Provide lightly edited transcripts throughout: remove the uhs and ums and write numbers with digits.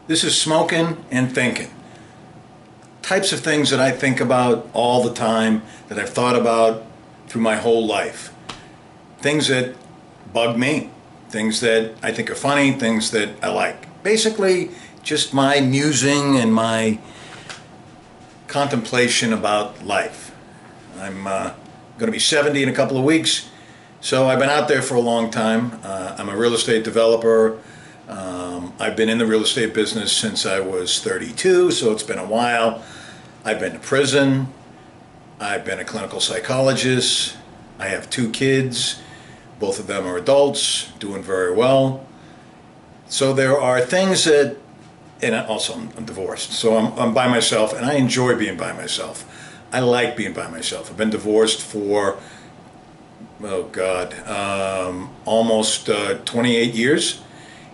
This is smoking and thinking. Types of things that I think about all the time, that I've thought about through my whole life. Things that bug me, things that I think are funny, things that I like. Basically, just my musing and my contemplation about life. I'm going to be 70 in a couple of weeks, so I've been out there for a long time. I'm a real estate developer. I've been in the real estate business since I was 32, so it's been a while. I've been to prison. I've been a clinical psychologist. I have 2 kids. Both of them are adults, doing very well. So there are things that, and also I'm divorced, so I'm by myself, and I enjoy being by myself. I like being by myself. I've been divorced for, oh God, almost 28 years,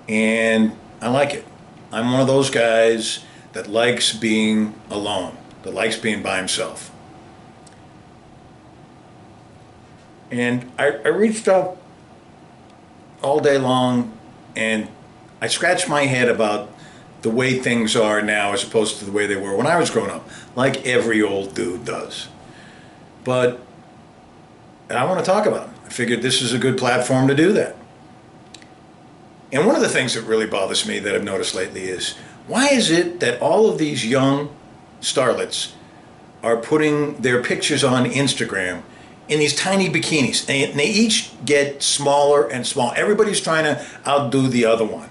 and I like it. I'm one of those guys that likes being alone, that likes being by himself. And I reached out all day long, and I scratched my head about the way things are now as opposed to the way they were when I was growing up, like every old dude does. But I want to talk about them. I figured this is a good platform to do that. And one of the things that really bothers me that I've noticed lately is, why is it that all of these young starlets are putting their pictures on Instagram in these tiny bikinis, and they each get smaller and smaller. Everybody's trying to outdo the other one.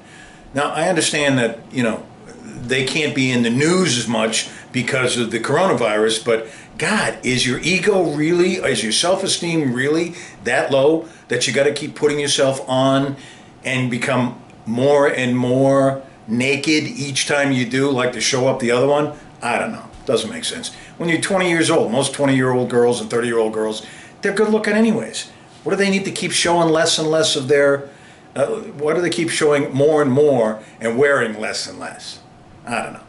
Now, I understand that, they can't be in the news as much because of the coronavirus, but God, is your ego really, is your self-esteem really that low that you got to keep putting yourself on and become more and more naked each time you do, like to show up the other one? I don't know. Doesn't make sense. When you're 20 years old, most 20-year-old girls and 30-year-old girls, they're good looking anyways. What do they need to keep showing less and less of their, why do they keep showing more and more and wearing less and less? I don't know.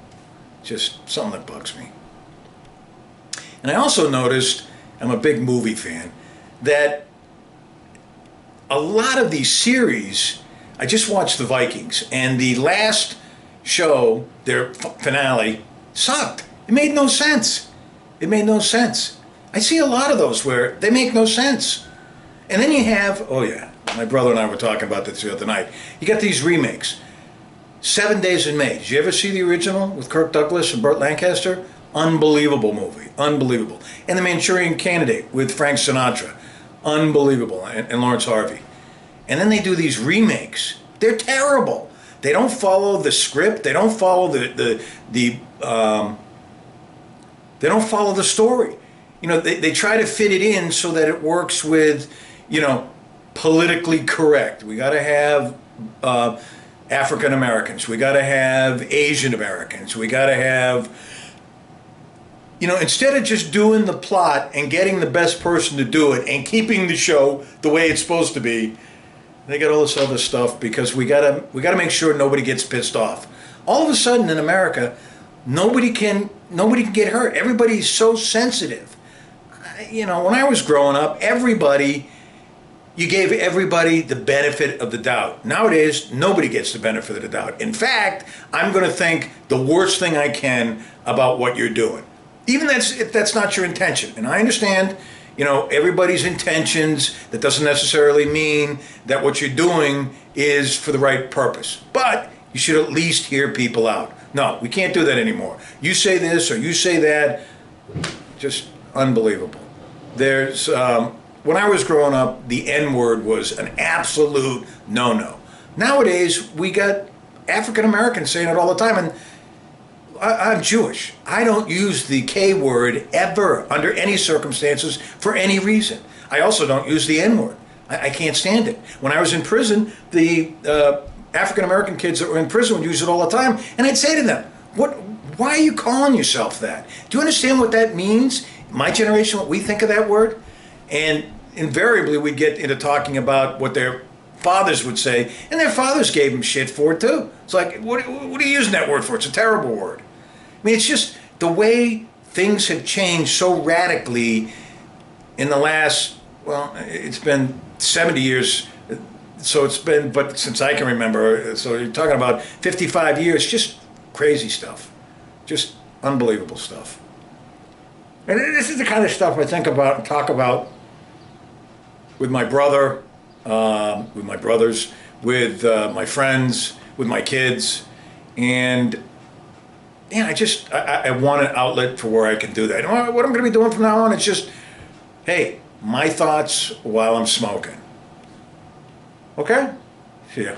Just something that bugs me. And I also noticed, I'm a big movie fan, that a lot of these series, I just watched The Vikings, and the last show, their finale, sucked. It made no sense. It made no sense. I see a lot of those where they make no sense. And then you have, oh yeah, my brother and I were talking about this the other night. You got these remakes. 7 Days in May. Did you ever see the original with Kirk Douglas and Burt Lancaster? Unbelievable movie. Unbelievable. And The Manchurian Candidate with Frank Sinatra. Unbelievable. And Lawrence Harvey. And then they do these remakes. They're terrible. They don't follow the script. They don't follow they don't follow the story. They try to fit it in so that it works with, politically correct. We got to have African Americans. We got to have Asian Americans. We got to have, instead of just doing the plot and getting the best person to do it and keeping the show the way it's supposed to be, they got all this other stuff because we gotta make sure nobody gets pissed off. All of a sudden in America, nobody can get hurt. Everybody's so sensitive. When I was growing up, you gave everybody the benefit of the doubt. Nowadays, nobody gets the benefit of the doubt. In fact, I'm going to think the worst thing I can about what you're doing, even if that's not your intention. And I understand, everybody's intentions. That doesn't necessarily mean that what you're doing is for the right purpose. But you should at least hear people out. No, we can't do that anymore. You say this or you say that. Just unbelievable. There's, when I was growing up, the N-word was an absolute no-no. Nowadays, we got African Americans saying it all the time, and I'm Jewish. I don't use the K-word ever, under any circumstances, for any reason. I also don't use the N-word. I can't stand it. When I was in prison, the African American kids that were in prison would use it all the time, and I'd say to them, why are you calling yourself that? Do you understand what that means? My generation, what we think of that word? And invariably we'd get into talking about what their fathers would say, and their fathers gave them shit for it too. It's like, what are you using that word for? It's a terrible word. I mean, it's just the way things have changed so radically in the last, well, it's been 70 years, so it's been, but since I can remember, so you're talking about 55 years, just crazy stuff, just unbelievable stuff. And this is the kind of stuff I think about and talk about with my brother, with my brothers, with my friends, with my kids, and yeah, I want an outlet for where I can do that. What I'm going to be doing from now on, it's just, hey, my thoughts while I'm smoking. Okay? See ya.